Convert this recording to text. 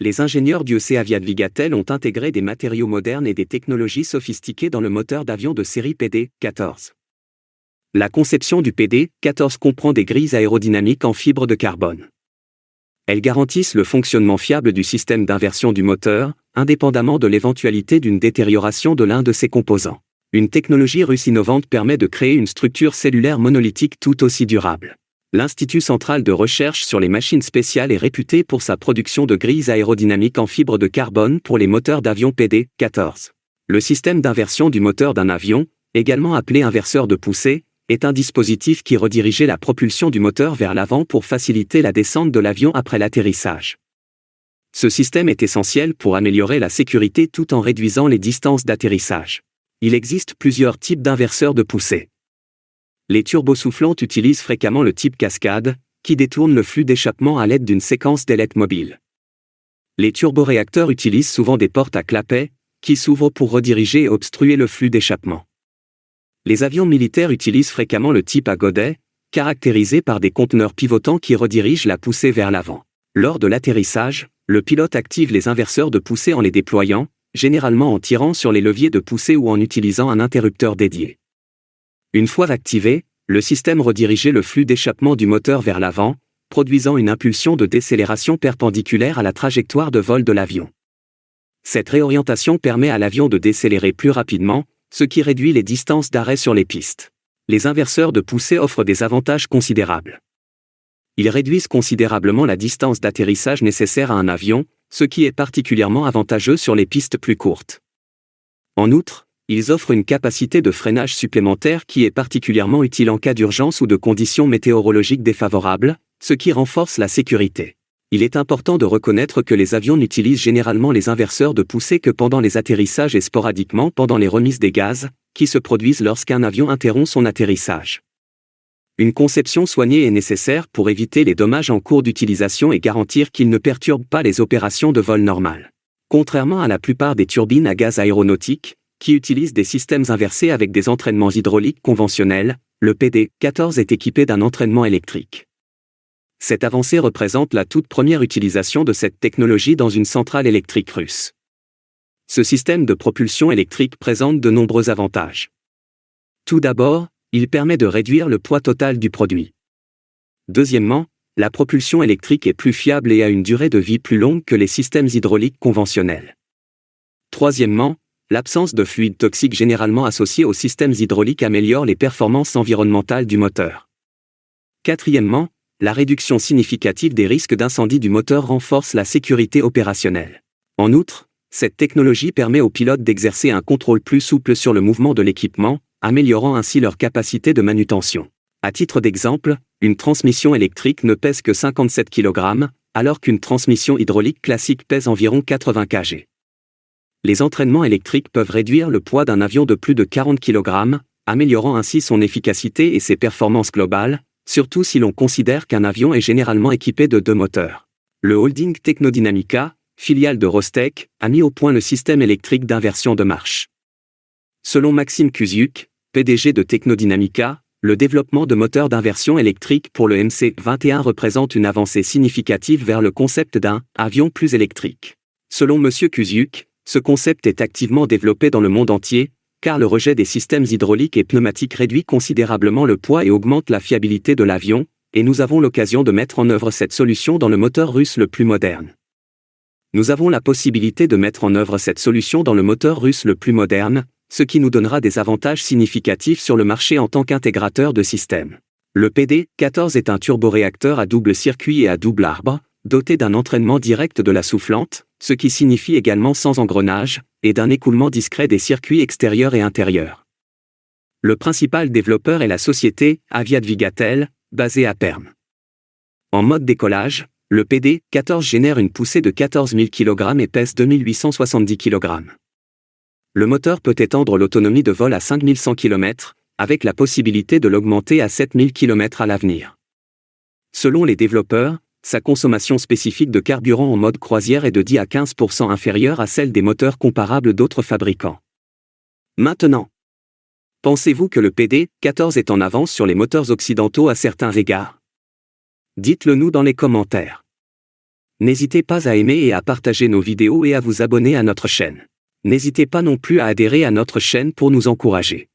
Les ingénieurs d'UEC Aviadvigatel ont intégré des matériaux modernes et des technologies sophistiquées dans le moteur d'avion de série PD-14. La conception du PD-14 comprend des grilles aérodynamiques en fibre de carbone. Elles garantissent le fonctionnement fiable du système d'inversion du moteur, indépendamment de l'éventualité d'une détérioration de l'un de ses composants. Une technologie russe innovante permet de créer une structure cellulaire monolithique tout aussi durable. L'Institut central de recherche sur les machines spéciales est réputé pour sa production de grilles aérodynamiques en fibre de carbone pour les moteurs d'avion PD-14. Le système d'inversion du moteur d'un avion, également appelé inverseur de poussée, est un dispositif qui redirigeait la propulsion du moteur vers l'avant pour faciliter la descente de l'avion après l'atterrissage. Ce système est essentiel pour améliorer la sécurité tout en réduisant les distances d'atterrissage. Il existe plusieurs types d'inverseurs de poussée. Les turbosoufflantes utilisent fréquemment le type cascade, qui détourne le flux d'échappement à l'aide d'une séquence d'ailettes mobiles. Les turboréacteurs utilisent souvent des portes à clapet, qui s'ouvrent pour rediriger et obstruer le flux d'échappement. Les avions militaires utilisent fréquemment le type à godet, caractérisé par des conteneurs pivotants qui redirigent la poussée vers l'avant. Lors de l'atterrissage, le pilote active les inverseurs de poussée en les déployant, généralement en tirant sur les leviers de poussée ou en utilisant un interrupteur dédié. Une fois activé, le système redirigeait le flux d'échappement du moteur vers l'avant, produisant une impulsion de décélération perpendiculaire à la trajectoire de vol de l'avion. Cette réorientation permet à l'avion de décélérer plus rapidement, ce qui réduit les distances d'arrêt sur les pistes. Les inverseurs de poussée offrent des avantages considérables. Ils réduisent considérablement la distance d'atterrissage nécessaire à un avion, ce qui est particulièrement avantageux sur les pistes plus courtes. En outre, ils offrent une capacité de freinage supplémentaire qui est particulièrement utile en cas d'urgence ou de conditions météorologiques défavorables, ce qui renforce la sécurité. Il est important de reconnaître que les avions n'utilisent généralement les inverseurs de poussée que pendant les atterrissages et sporadiquement pendant les remises des gaz, qui se produisent lorsqu'un avion interrompt son atterrissage. Une conception soignée est nécessaire pour éviter les dommages en cours d'utilisation et garantir qu'ils ne perturbent pas les opérations de vol normales. Contrairement à la plupart des turbines à gaz aéronautiques, qui utilisent des systèmes inversés avec des entraînements hydrauliques conventionnels, le PD-14 est équipé d'un entraînement électrique. Cette avancée représente la toute première utilisation de cette technologie dans une centrale électrique russe. Ce système de propulsion électrique présente de nombreux avantages. Tout d'abord, il permet de réduire le poids total du produit. Deuxièmement, la propulsion électrique est plus fiable et a une durée de vie plus longue que les systèmes hydrauliques conventionnels. Troisièmement, l'absence de fluides toxiques généralement associés aux systèmes hydrauliques améliore les performances environnementales du moteur. Quatrièmement, la réduction significative des risques d'incendie du moteur renforce la sécurité opérationnelle. En outre, cette technologie permet aux pilotes d'exercer un contrôle plus souple sur le mouvement de l'équipement, améliorant ainsi leur capacité de manutention. À titre d'exemple, une transmission électrique ne pèse que 57 kg, alors qu'une transmission hydraulique classique pèse environ 80 kg. Les entraînements électriques peuvent réduire le poids d'un avion de plus de 40 kg, améliorant ainsi son efficacité et ses performances globales, surtout si l'on considère qu'un avion est généralement équipé de 2 moteurs. Le holding Technodynamica, filiale de Rostec, a mis au point le système électrique d'inversion de marche. Selon Maxime Kuziuk, PDG de Technodynamica, le développement de moteurs d'inversion électrique pour le MC-21 représente une avancée significative vers le concept d'un « avion plus électrique ». Selon M. Kuziuk, ce concept est activement développé dans le monde entier, car le rejet des systèmes hydrauliques et pneumatiques réduit considérablement le poids et augmente la fiabilité de l'avion, et nous avons l'occasion de mettre en œuvre cette solution dans le moteur russe le plus moderne. Nous avons la possibilité de mettre en œuvre cette solution dans le moteur russe le plus moderne, ce qui nous donnera des avantages significatifs sur le marché en tant qu'intégrateur de systèmes. Le PD-14 est un turboréacteur à double circuit et à double arbre, doté d'un entraînement direct de la soufflante, ce qui signifie également sans engrenage, et d'un écoulement discret des circuits extérieurs et intérieurs. Le principal développeur est la société Aviadvigatel, basée à Perm. En mode décollage, le PD-14 génère une poussée de 14 000 kg et pèse 2870 kg. Le moteur peut étendre l'autonomie de vol à 5100 km, avec la possibilité de l'augmenter à 7000 km à l'avenir. Selon les développeurs, sa consommation spécifique de carburant en mode croisière est de 10 à 15% inférieure à celle des moteurs comparables d'autres fabricants. Maintenant, pensez-vous que le PD-14 est en avance sur les moteurs occidentaux à certains égards ? Dites-le nous dans les commentaires. N'hésitez pas à aimer et à partager nos vidéos et à vous abonner à notre chaîne. N'hésitez pas non plus à adhérer à notre chaîne pour nous encourager.